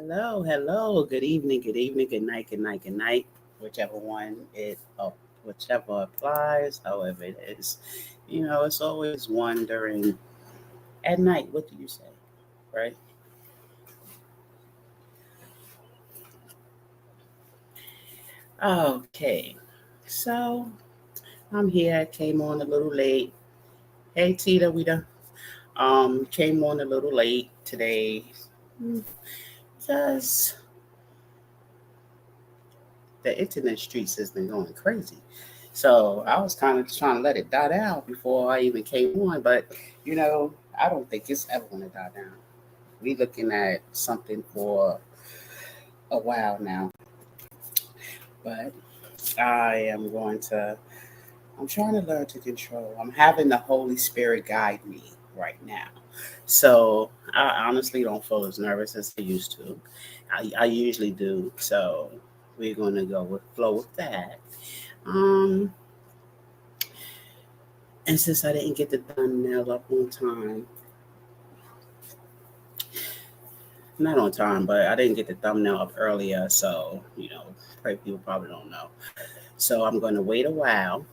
Hello. Good evening, good night. Whichever one whichever applies, however it is. It's always wondering at night, what do you say, right? Okay, so I'm here. Came on a little late. Hey, Tita, we done. Came on a little late today mm, because the internet streets has been going crazy. So I was kind of trying to let it die down before I even came on, but I don't think it's ever going to die down. We looking at something for a while now, but I am going to. I'm trying to learn to control. I'm having the Holy Spirit guide me right now. So I honestly don't feel as nervous as I used to. I usually do. So we're going to go with flow with that. Um, and since I didn't get the thumbnail up on time, not on time, but I didn't get the thumbnail up earlier, so probably people probably don't know. So I'm going to wait a while.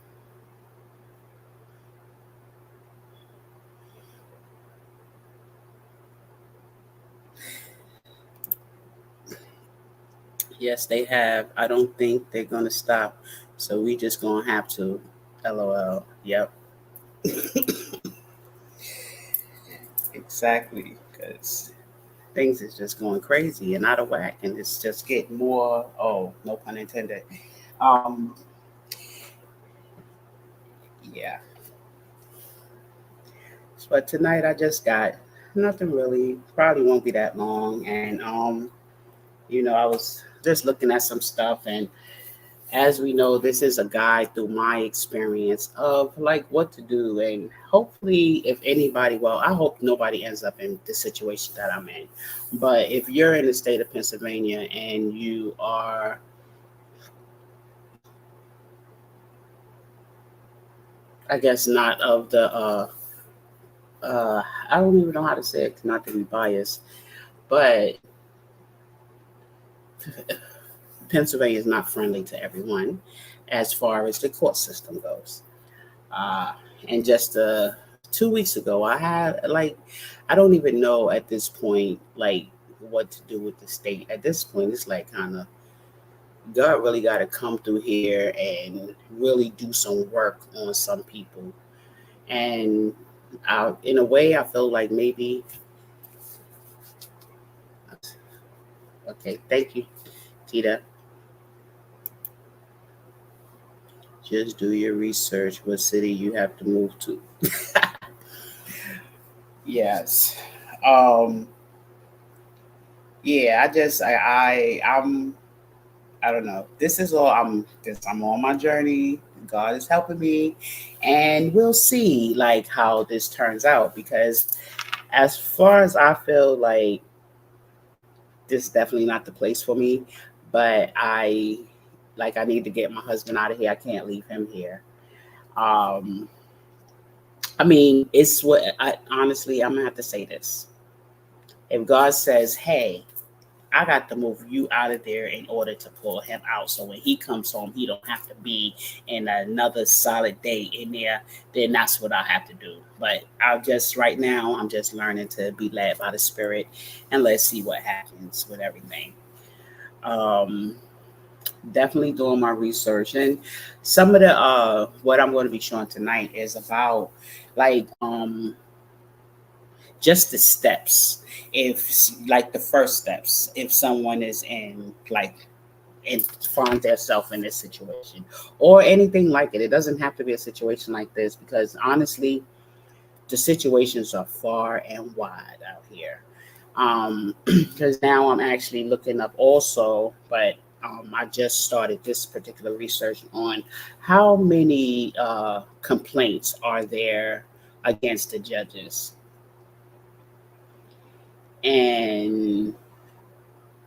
Yes, they have. I don't think they're going to stop, so we just going to have to. LOL. Yep, exactly. Because things is just going crazy and out of whack, and it's just getting more. Oh, no pun intended. Um, yeah. But tonight I just got nothing really. Probably won't be that long, and I was just looking at some stuff, and as we know, this is a guide through my experience of like what to do, and hopefully, if anybody, well, I hope nobody ends up in the situation that I'm in. But if you're in the state of Pennsylvania and you are, I guess, not of the, I don't even know how to say it, not to be biased, but Pennsylvania is not friendly to everyone as far as the court system goes. Uh, and just 2 weeks ago, I had like, I don't even know at this point, like, what to do with the state. At this point, it's like kind of God really got to come through here and really do some work on some people. And in a way, I feel like maybe, okay, thank you, Tita. Just do your research. What city you have to move to? Yes. Um, yeah, I don't know. This is all I'm on my journey. God is helping me, and we'll see like how this turns out, because as far as I feel like this is definitely not the place for me, but I need to get my husband out of here. I can't leave him here. Um I mean, it's what I honestly, I'm gonna have to say this. If God says, "Hey, I got to move you out of there in order to pull him out. So when he comes home, he don't have to be in another solid day in there." Then that's what I have to do. But I'll just right now, I'm just learning to be led by the Spirit, and let's see what happens with everything. Um, Definitely doing my research, and some of the what I'm going to be showing tonight is about like just the steps, if like the first steps if someone is in like and find themselves in this situation or anything like it. It doesn't have to be a situation like this, because honestly, the situations are far and wide out here. Because now I'm actually looking up also, but I just started this particular research on how many complaints are there against the judges, and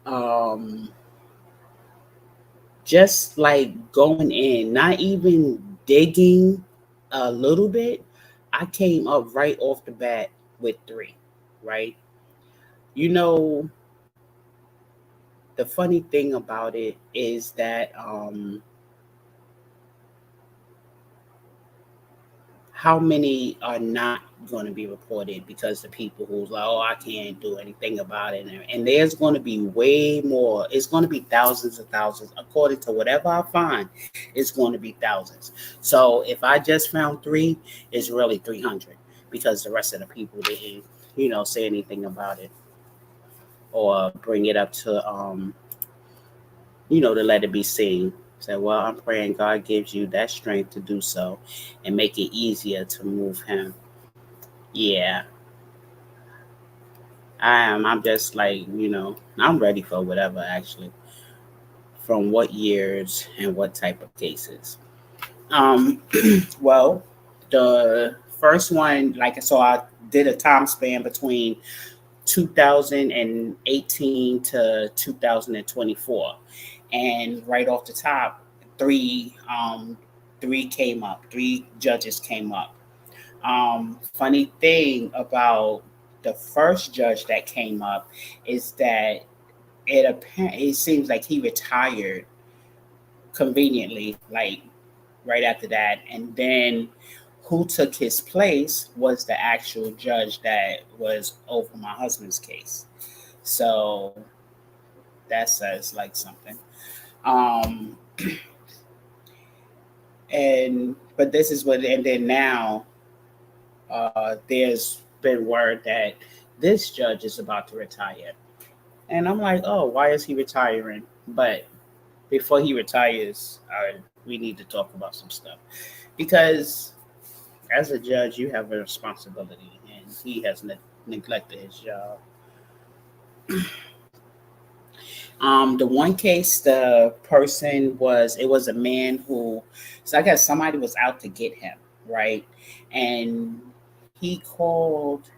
um, just like going in, not even digging a little bit, I came up right off the bat with three, right? You know, the funny thing about it is that how many are not going to be reported because the people who's like, oh, I can't do anything about it. And there's going to be way more. It's going to be thousands and thousands. According to whatever I find, it's going to be thousands. So if I just found three, it's really 300 because the rest of the people didn't, say anything about it or bring it up to, to let it be seen. Say, well, I'm praying God gives you that strength to do so and make it easier to move him. Yeah, I am. I'm just like, I'm ready for whatever actually. From what years and what type of cases. Um, well, the first one, like, so I did a time span between 2018 to 2024. And right off the top, three came up, three judges came up. Funny thing about the first judge that came up is that it seems like he retired conveniently, like right after that, and then who took his place was the actual judge that was over my husband's case. So that says like something. Um, and but this is what, and then now there's been word that this judge is about to retire, and I'm like, oh, why is he retiring? But before he retires, we need to talk about some stuff because as a judge, you have a responsibility, and he has neglected his job. The one case, the person it was a man who, so I guess somebody was out to get him, right? And he called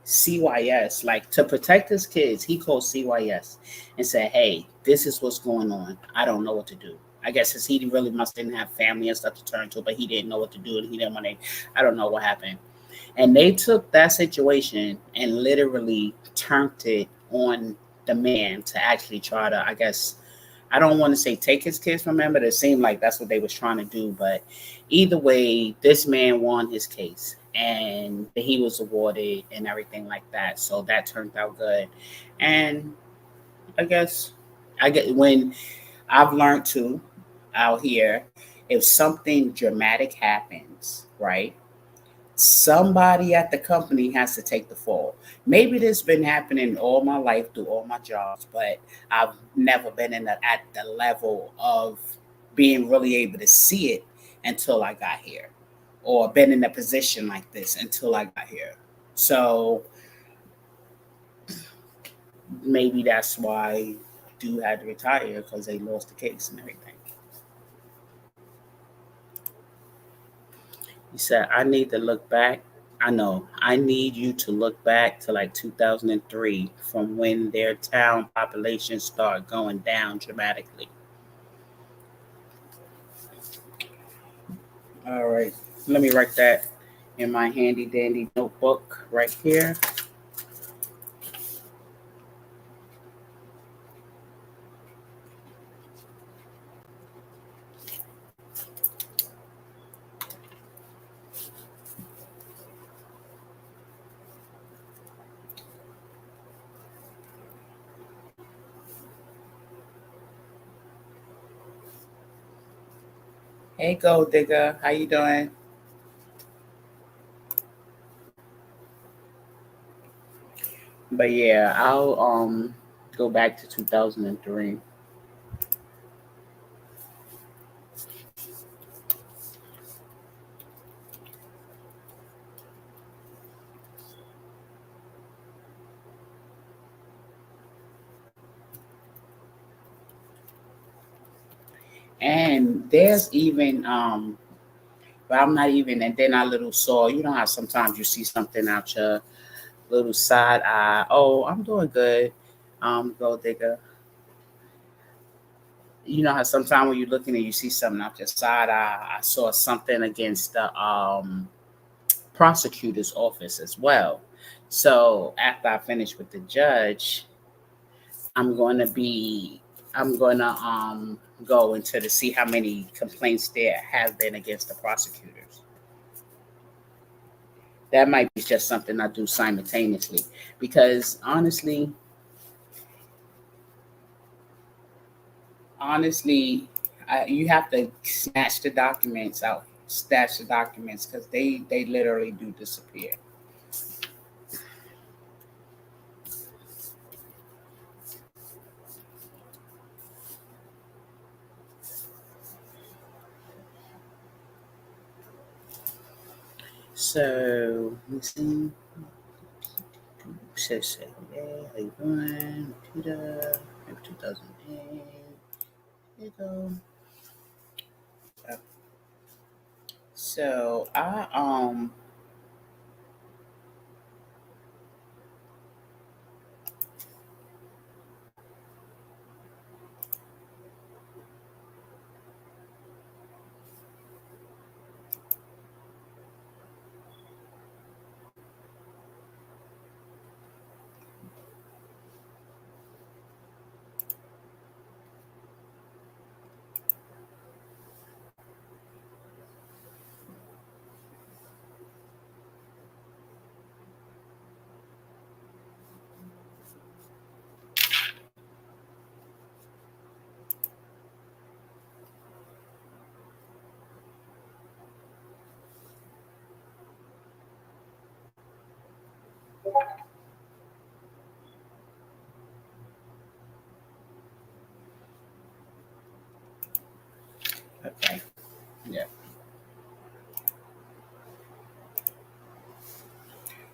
CYS, like to protect his kids. He called CYS and said, "Hey, this is what's going on. I don't know what to do." I guess since he really must didn't have family and stuff to turn to, but he didn't know what to do, and he didn't want to. I don't know what happened. And they took that situation and literally turned it on the man to actually try to, I guess, I don't want to say take his kids from him, but it seemed like that's what they was trying to do. But either way, this man won his case and he was awarded and everything like that. So that turned out good. And I guess I get when I've learned to out here, if something dramatic happens, right? Somebody at the company has to take the fall. Maybe this has been happening all my life through all my jobs, but I've never been at the level of being really able to see it until I got here, or been in a position like this until I got here. So maybe that's why dude had to retire because they lost the case and everything. He said, I need to look back. I know. I need you to look back to like 2003 from when their town population started going down dramatically. All right. Let me write that in my handy dandy notebook right here. Hey, Gold Digger. How you doing? But yeah, I'll go back to 2003. And there's even but I'm not even, and then I little saw, you know how sometimes you see something out your little side eye. Oh, I'm doing good. Gold Digger. You know how sometimes when you're looking and you see something out your side eye, I saw something against the prosecutor's office as well. So after I finish with the judge, I'm going to be I'm gonna go into to see how many complaints there have been against the prosecutors. That might be just something I do simultaneously because honestly, you have to snatch the documents because they literally do disappear. So let's see. Says yeah, how you doing? Peter, maybe 2008. There you go. So okay, yeah.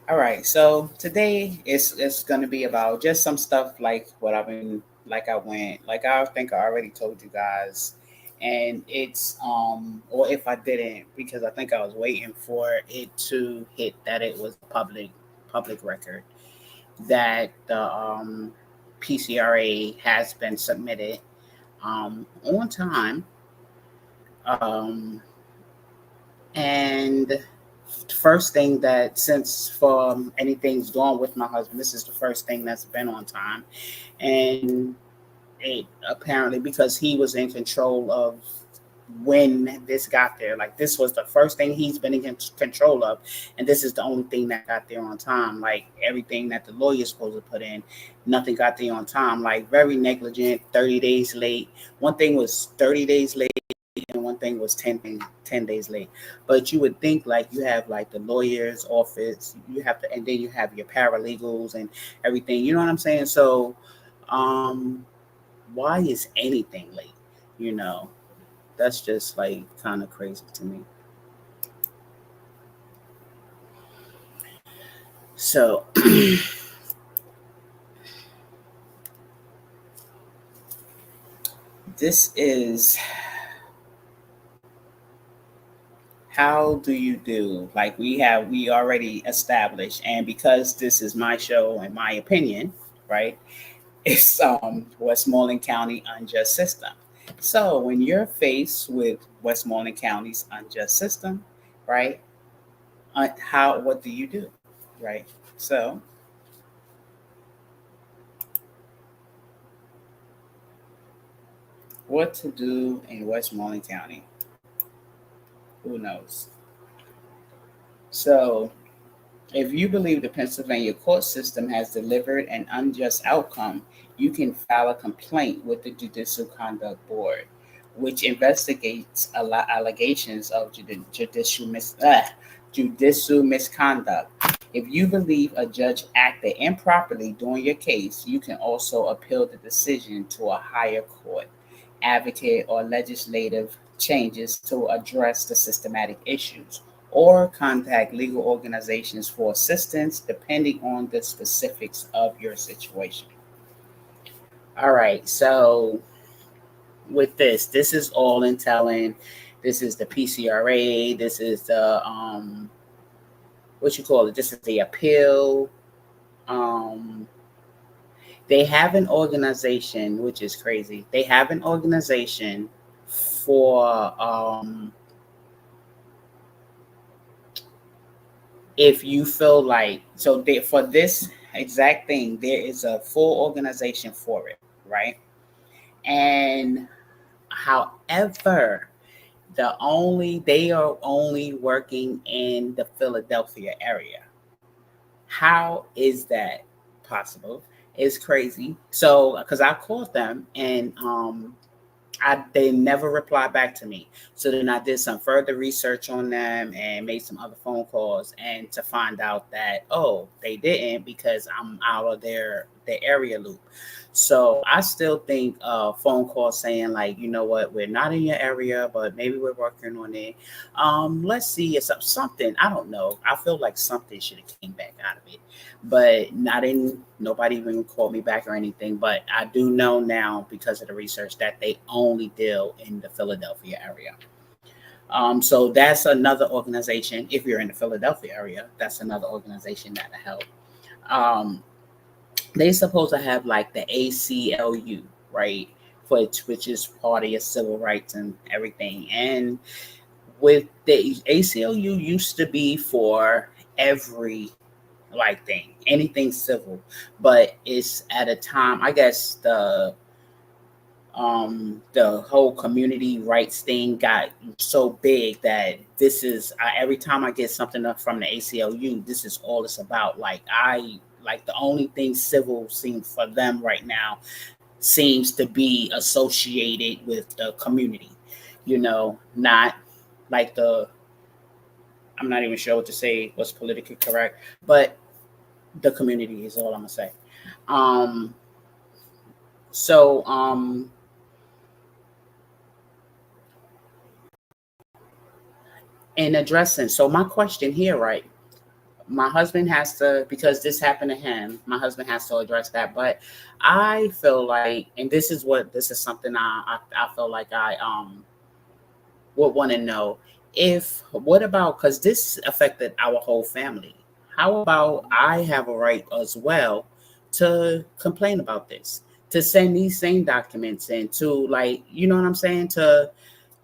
All right. So today it's gonna be about just some stuff like what I've been like I think I already told you guys, and it's or if I didn't because I think I was waiting for it to hit that it was public record that the PCRA has been submitted on time. Um, and first thing that since for anything's gone with my husband, this is the first thing that's been on time, and it apparently because he was in control of when this got there. Like this was the first thing he's been in control of, and this is the only thing that got there on time. Like everything that the lawyer's supposed to put in, nothing got there on time. Like very negligent, 30 days late. One thing was 30 days late, and one thing was 10 days late. But you would think like you have like the lawyer's office, you have to, and then you have your paralegals and everything. You know what I'm saying? So, um, why is anything late? You know, that's just like kind of crazy to me. So, this is how do you do like we already established, and because this is my show and my opinion, right? It's Westmoreland County unjust system. So when you're faced with Westmoreland County's unjust system, right? How what do you do, right? So what to do in Westmoreland County? Who knows? So if you believe the Pennsylvania court system has delivered an unjust outcome, you can file a complaint with the Judicial Conduct Board, which investigates allegations of judicial misconduct. If you believe a judge acted improperly during your case, you can also appeal the decision to a higher court, advocate or legislative changes to address the systematic issues, or contact legal organizations for assistance depending on the specifics of your situation. All right, so with this is all in telling. This is the PCRA. This is the what you call it. This is the appeal. Um, they have an organization, which is crazy. They have an organization for if you feel like so they, for this exact thing there is a full organization for it, right? And however, they are only working in the Philadelphia area. How is that possible? It's crazy. So, because I called them and they never replied back to me. So then I did some further research on them and made some other phone calls, and to find out that, oh, they didn't, because I'm out of their area loop. So I still think a phone call saying like, you know what, we're not in your area, but maybe we're working on it. Let's see, it's something. I don't know. I feel like something should have came back out of it, but not in. Nobody even called me back or anything. But I do know now, because of the research, that they only deal in the Philadelphia area. So that's another organization. If you're in the Philadelphia area, that's another organization that'll help. Um, they supposed to have like the ACLU, right? Which is part of your civil rights and everything. And with the ACLU used to be for every like thing, anything civil, but it's at a time, I guess the whole community rights thing got so big that this is every time I get something up from the ACLU, this is all it's about. Like the only thing civil seems for them right now seems to be associated with the community, not like the I'm not even sure what to say, what's politically correct, but the community is all I'm gonna say. Um, so in addressing, so my question here, right? My husband has to, because this happened to him. My husband has to address that, but I feel like, and this is something I feel like I would want to know, if what about, because this affected our whole family. How about I have a right as well to complain about this, to send these same documents in, to, like, you know what I'm saying, to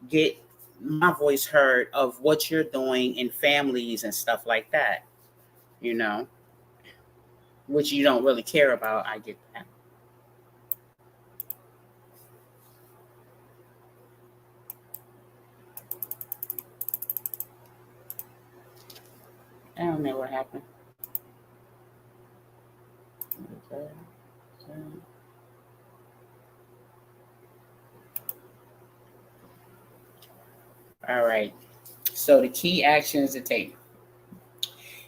get my voice heard of what you're doing in families and stuff like that, you know, which you don't really care about. I get that. I don't know what happened. Okay. All right. So the key actions to take: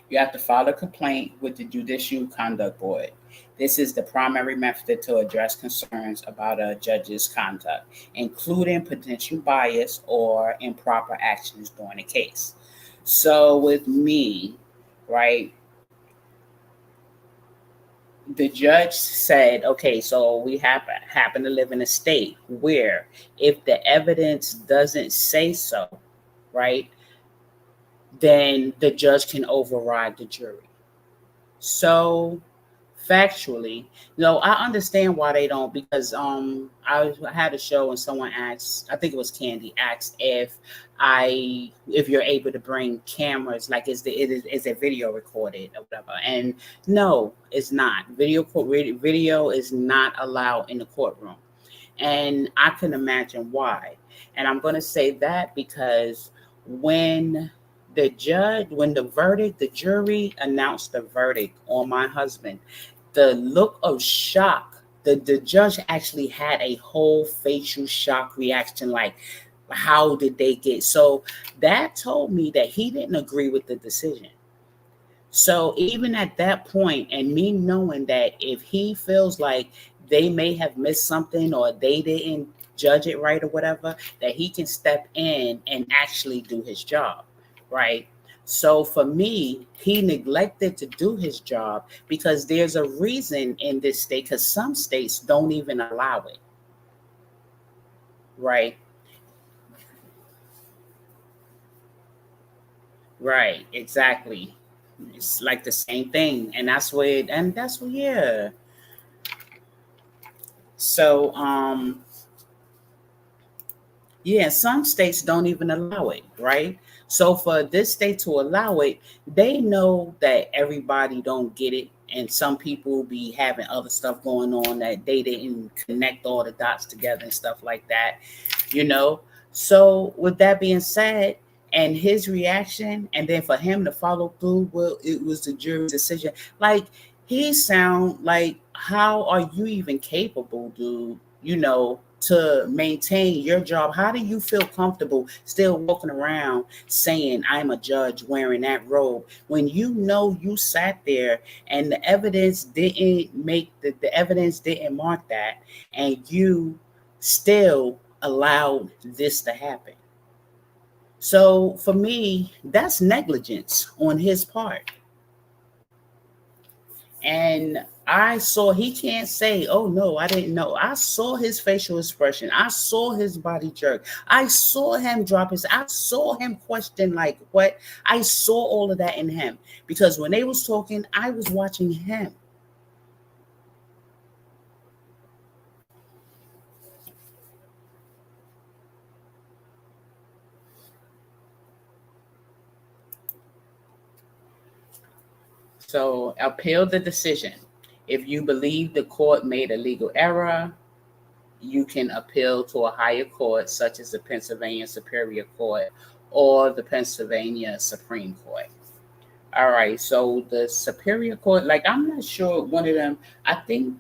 you have to file a complaint with the Judicial Conduct Board. This is the primary method to address concerns about a judge's conduct, including potential bias or improper actions during a case. So with me, right, the judge said, okay, so we happen to live in a state where, if the evidence doesn't say so, right, then the judge can override the jury. So factually, I understand why they don't, because I had a show and someone asked, I think it was Candy, asked if you're able to bring cameras, like is a video recorded or whatever. And no, it's not. Video is not allowed in the courtroom. And I can imagine why. And I'm going to say that because when the jury announced the verdict on my husband, the look of shock, the judge actually had a whole facial shock reaction, like, how did they get? So that told me that he didn't agree with the decision. So even at that point, and me knowing that if he feels like they may have missed something or they didn't judge it right or whatever, that he can step in and actually do his job, right? So for me, he neglected to do his job because there's a reason in this state, because some states don't even allow it, right? Right, exactly. It's like the same thing, and that's what, yeah. So, yeah, some states don't even allow it, right? So for this state to allow it, they know that everybody don't get it, and some people be having other stuff going on that they didn't connect all the dots together and stuff like that, you know. So with that being said, and his reaction, and then for him to follow through, well, it was the jury's decision. Like, he sound like, how are you even capable, dude? To maintain your job. How do you feel comfortable still walking around saying I'm a judge wearing that robe when you sat there and the evidence didn't mark that, and you still allowed this to happen? So for me, that's negligence on his part. And I saw, he can't say, oh no, I didn't know. I saw his facial expression. I saw his body jerk. I saw him I saw him question, like, what? I saw all of that in him. Because when they was talking, I was watching him. So appeal the decision. If you believe the court made a legal error, you can appeal to a higher court, such as the Pennsylvania Superior Court or the Pennsylvania Supreme Court. All right, so the Superior Court, like, I'm not sure one of them. I think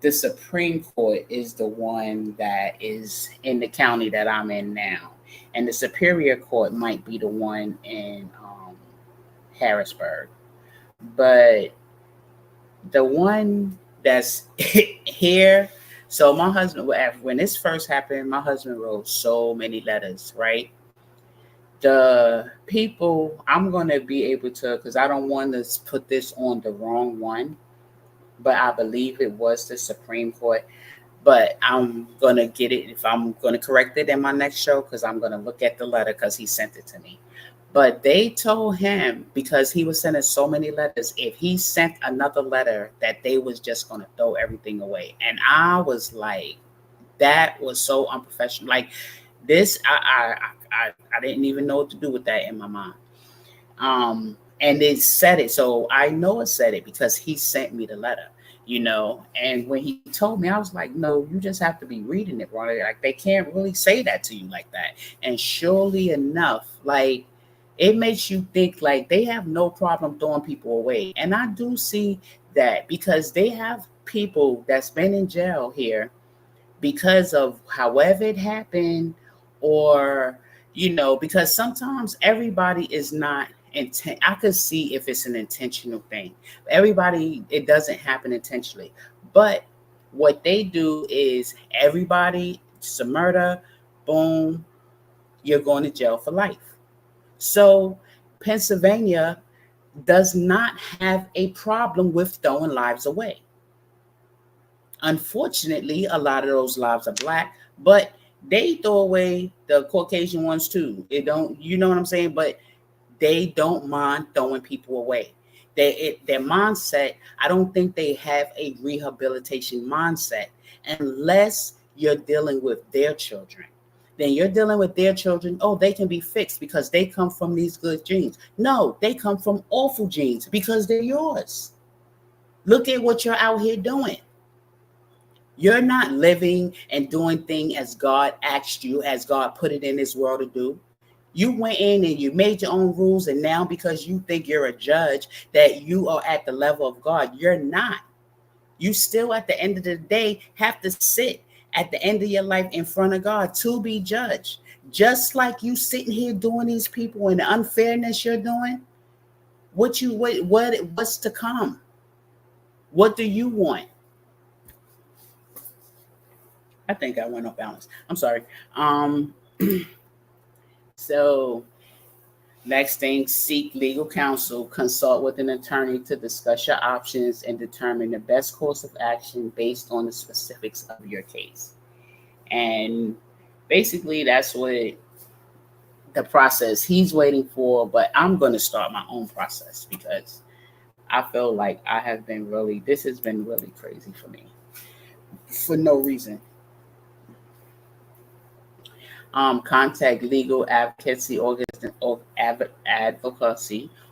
the Supreme Court is the one that is in the county that I'm in now, and the Superior Court might be the one in Harrisburg. But the one that's here, so my husband, when this first happened, my husband wrote so many letters, right? The people, I'm going to be able to, because I don't want to put this on the wrong one, but I believe it was the Supreme Court. But I'm going to get it, if I'm going to correct it in my next show, because I'm going to look at the letter because he sent it to me. But they told him, because he was sending so many letters, if he sent another letter, that they was just going to throw everything away. And I was like, that was so unprofessional. Like, this, I didn't even know what to do with that in my mind. And it said it, so I know it said it because he sent me the letter. And when he told me, I was like, no, you just have to be reading it wrong. Like, they can't really say that to you like that. And surely enough, like, it makes you think like they have no problem throwing people away. And I do see that because they have people that's been in jail here because of however it happened, or because sometimes everybody is not intent. I could see if it's an intentional thing. Everybody, it doesn't happen intentionally. But what they do is, everybody, it's a murder, boom, you're going to jail for life. So Pennsylvania does not have a problem with throwing lives away. Unfortunately, a lot of those lives are black, but they throw away the Caucasian ones too. They don't, you know what I'm saying? But they don't mind throwing people away. Their mindset, I don't think they have a rehabilitation mindset unless you're dealing with their children. Then you're dealing with their children. Oh, they can be fixed because they come from these good genes. No, they come from awful genes because they're yours. Look at what you're out here doing. You're not living and doing things as God asked you, as God put it in this world to do. You went in and you made your own rules, and now because you think you're a judge, that you are at the level of God, you're not. You still, at the end of the day, have to sit at the end of your life in front of God to be judged. Just like you sitting here doing these people and the unfairness you're doing, what's to come? What do you want? I think I went off balance. I'm sorry. So next thing, seek legal counsel, consult with an attorney to discuss your options and determine the best course of action based on the specifics of your case. And basically, that's what the process he's waiting for. But I'm going to start my own process because I feel like this has been really crazy for me for no reason. Contact legal advocacy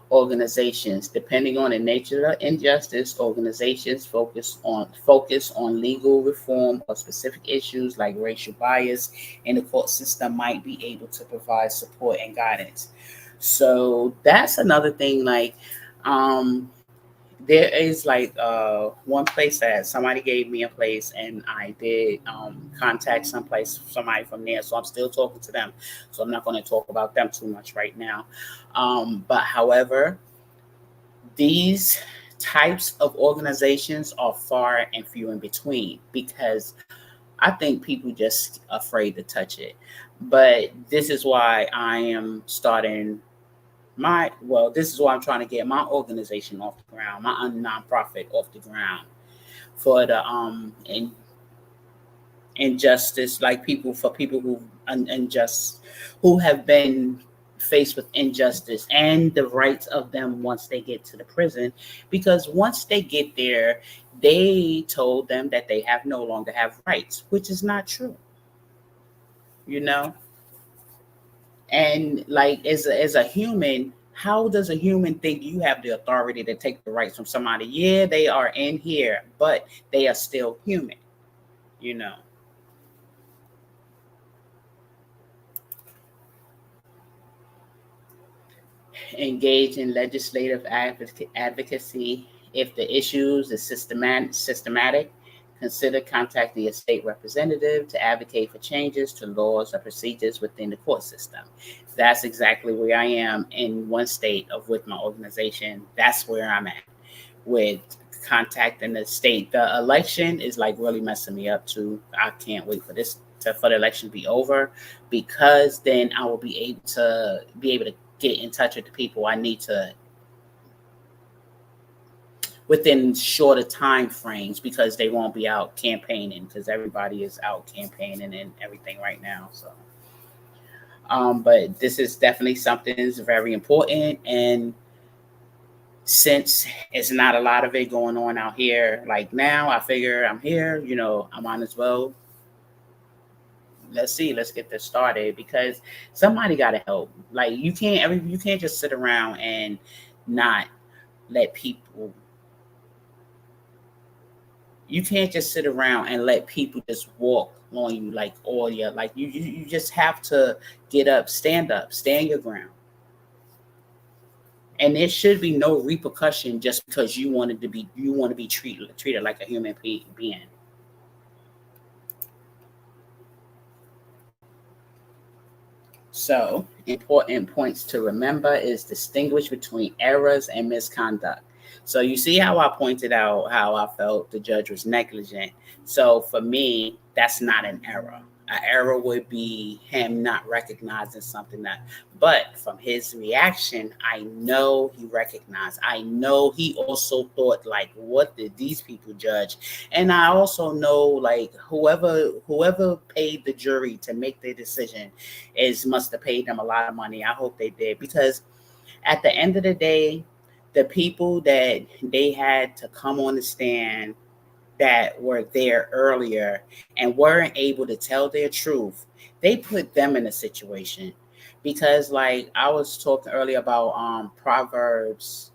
organizations. Depending on the nature of injustice, organizations focus on legal reform or specific issues like racial bias in the court system might be able to provide support and guidance. So that's another thing. Like, um, there is like one place that somebody gave me a place, and I did contact somebody from there. So I'm still talking to them. So I'm not going to talk about them too much right now. But however, these types of organizations are far and few in between because I think people just afraid to touch it. But this is why I am starting this is why I'm trying to get my organization off the ground, my nonprofit off the ground for the injustice, like people who unjust, who have been faced with injustice and the rights of them once they get to the prison, because once they get there, they told them that they have no longer have rights, which is not true, you know. And like as a human, how does a human think you have the authority to take the rights from somebody? Yeah, they are in here, but they are still human, you know. Engage in legislative advocacy. If the issues is systematic, consider contacting a state representative to advocate for changes to laws or procedures within the court system. That's exactly where I am in one state of with my organization. That's where I'm at with contacting the state. The election is like really messing me up too. I can't wait for for the election to be over, because then I will be able to get in touch with the people I need to within shorter time frames, because they won't be out campaigning, because everybody is out campaigning and everything right now. So but this is definitely something that's very important, and since it's not a lot of it going on out here, like now I figure I'm here, I might as well, let's get this started, because somebody got to help. Like, you can't just sit around and not let people you can't just sit around and let people just walk on you like all your, like, you just have to get up, stand your ground. And there should be no repercussion just because you want to be treated like a human being. So, important points to remember is distinguish between errors and misconduct. So, you see how I pointed out how I felt the judge was negligent. So, for me, that's not an error. An error would be him not recognizing something that, but from his reaction, I know he recognized. I know he also thought, like, what did these people judge? And I also know, like, whoever paid the jury to make their decision is must have paid them a lot of money. I hope they did, because at the end of the day, the people that they had to come on the stand that were there earlier and weren't able to tell their truth, they put them in a situation. Because, like, I was talking earlier about Proverbs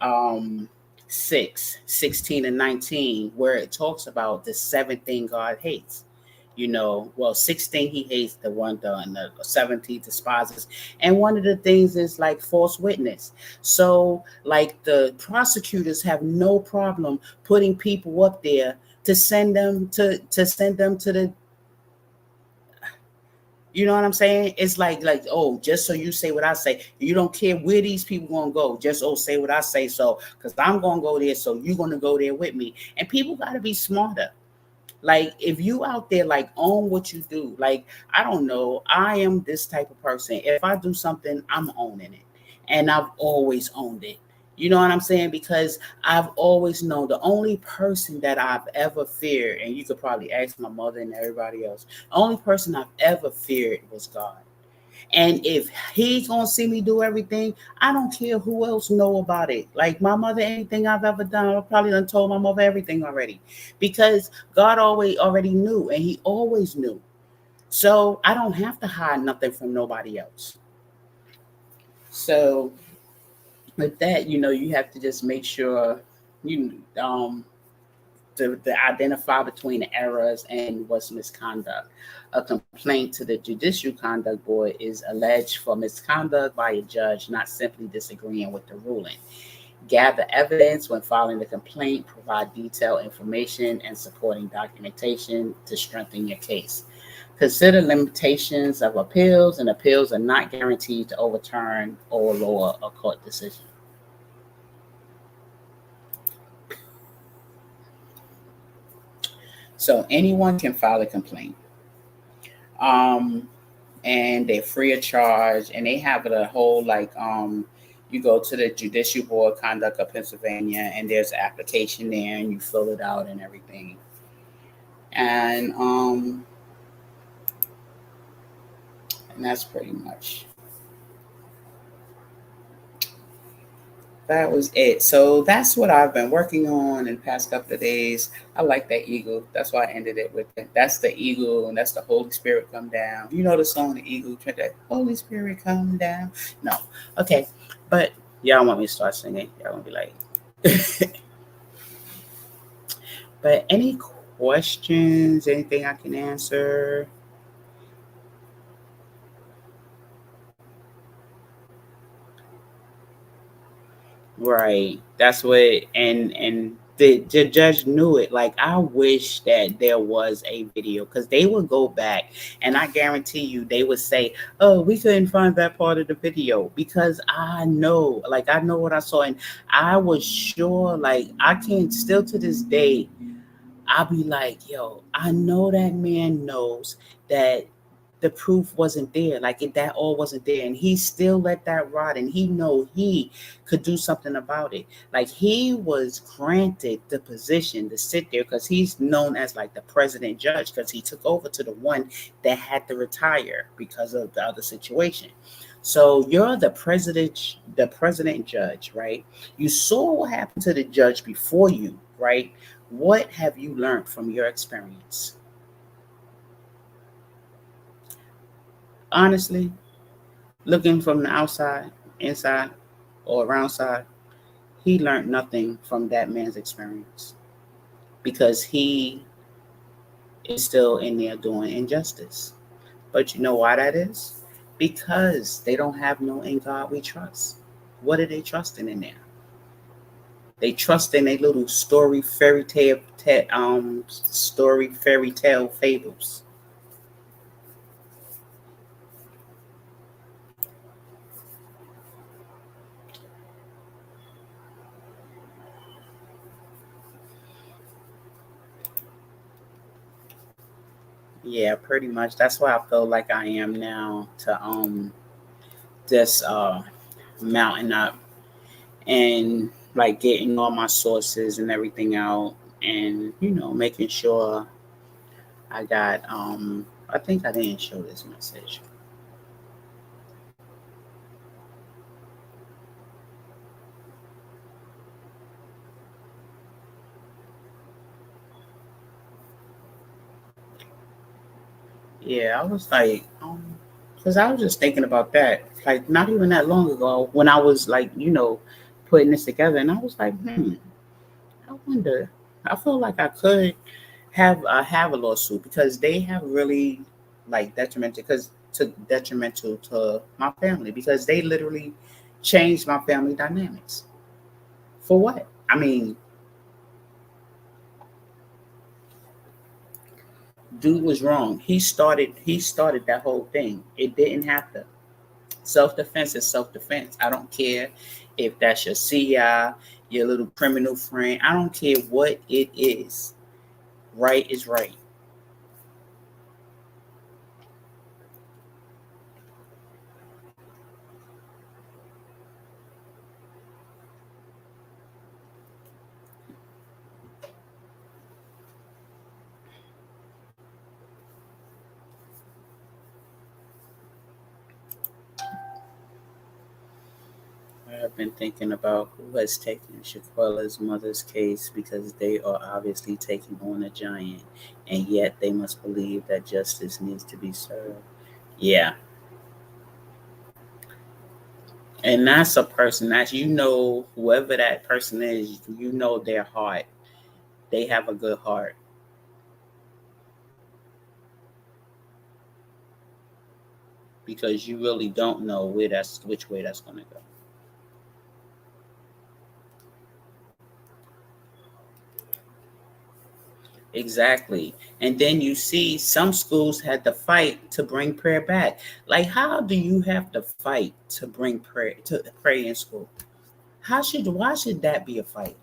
um 6:16 and 19, where it talks about the seven thing God hates. Well, 16 he hates, the one and the 17 despises. And one of the things is like false witness. So, like, the prosecutors have no problem putting people up there to send them to the, you know what I'm saying? It's like, oh, just so you say what I say. You don't care where these people gonna go. Just, oh, say what I say. So, because I'm gonna go there, so you're gonna go there with me. And people gotta be smarter. Like, if you out there, like, own what you do. Like, I don't know, I am this type of person. If I do something, I'm owning it. And I've always owned it. You know what I'm saying? Because I've always known the only person that I've ever feared, and you could probably ask my mother and everybody else, the only person I've ever feared was God. And if he's gonna see me do everything, I don't care who else know about it. Like my mother, anything I've ever done, I probably done told my mother everything already. Because God always already knew, and he always knew. So I don't have to hide nothing from nobody else. So with that, you have to just make sure you to identify between the errors and what's misconduct. A complaint to the Judicial Conduct Board is alleged for misconduct by a judge not simply disagreeing with the ruling. Gather evidence when filing the complaint, provide detailed information and supporting documentation to strengthen your case. Consider limitations of appeals, and appeals are not guaranteed to overturn or lower a court decision. So anyone can file a complaint. Um, and they're free of charge, and they have a whole you go to the Judicial Board Conduct of Pennsylvania, and there's an application there, and you fill it out and everything. And that's pretty much that was it. So that's what I've been working on in the past couple of days. I like that eagle. That's why I ended it with it. That's the eagle, and that's the Holy Spirit come down. You know the song, the eagle, that Holy Spirit come down. No, okay, but y'all want me to start singing? Y'all gonna be like, but any questions? Anything I can answer? Right. That's what and the judge knew it. Like I wish that there was a video because they would go back and I guarantee you they would say, "Oh, we couldn't find that part of the video," because I know what I saw, and I was sure. Like I can still to this day, I'll be like, "Yo, I know that man knows that the proof wasn't there. Like that all wasn't there, and he still let that rot, and he know he could do something about it. Like he was granted the position to sit there because he's known as like the president judge because he took over to the one that had to retire because of the other situation. So you're the president judge, right? You saw what happened to the judge before you, right? What have you learned from your experience? Honestly, looking from the outside, inside, or around side, he learned nothing from that man's experience because he is still in there doing injustice. But you know why that is? Because they don't have no in God we trust. What are they trusting in there? They trust in a little story fairy tale fables. Yeah, pretty much. That's why I feel like I am now to just mountain up and like getting all my sources and everything out, and making sure I got I think I didn't show this message. Yeah, I was like because I was just thinking about that like not even that long ago when I was like putting this together, and I was like, I wonder. I feel like I could have a lawsuit because they have really like detrimental to my family because they literally changed my family dynamics. For what? I mean, dude was wrong. He started that whole thing. It didn't have to. Self defense is self defense. I don't care if that's your CI, your little criminal friend. I don't care what it is. Right is right. I've been thinking about who has taken Shaquilla's mother's case because they are obviously taking on a giant, and yet they must believe that justice needs to be served. Yeah, and that's a person that whoever that person is, their heart. They have a good heart. Because you really don't know which way that's going to go. Exactly. And then you see some schools had to fight to bring prayer back. Like, how do you have to fight to bring prayer to pray in school? Why should that be a fight?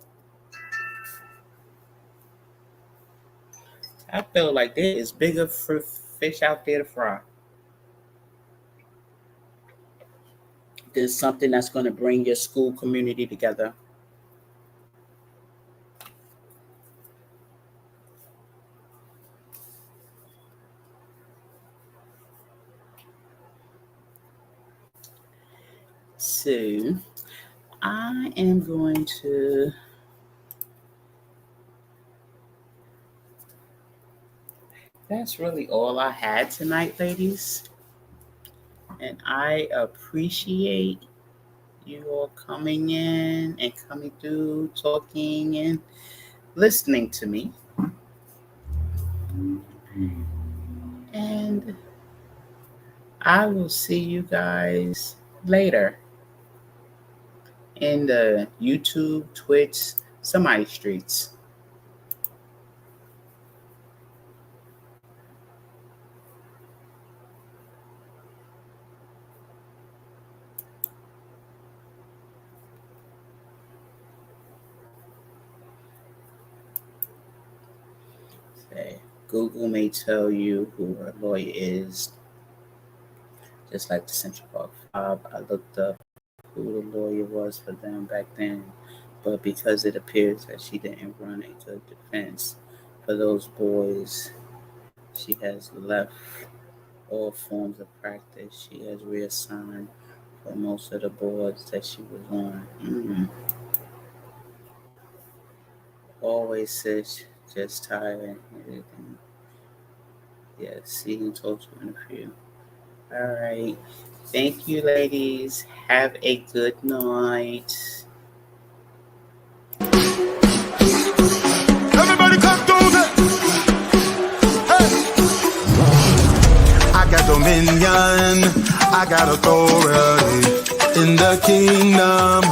I feel like there is bigger fish out there to fry. There's something that's going to bring your school community together. So I am going to that's really all I had tonight, ladies. And I appreciate you all coming in and coming through, talking and listening to me. And I will see you guys later in the YouTube, Twitch, somebody streets. Okay. Google may tell you who a lawyer is, just like the Central Park Five. I looked up who the lawyer was for them back then, but because it appears that she didn't run a good defense for those boys, she has left all forms of practice. She has reassigned for most of the boards that she was on. Always says just tired and everything. Yeah, see and talk to interview. All right. Thank you, ladies. Have a good night. Everybody come through there. Hey. I got dominion. I got authority in the kingdom.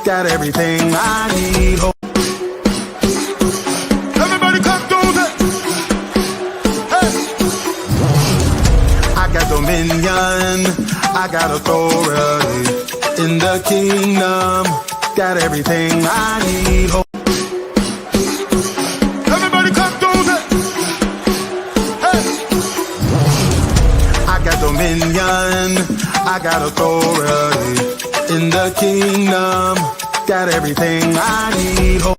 Got everything I need. Everybody come through there. Hey. I got dominion. I got authority in the kingdom. Got everything I need. Everybody come through there. Hey. I got dominion. I got authority in the kingdom. Got everything I need.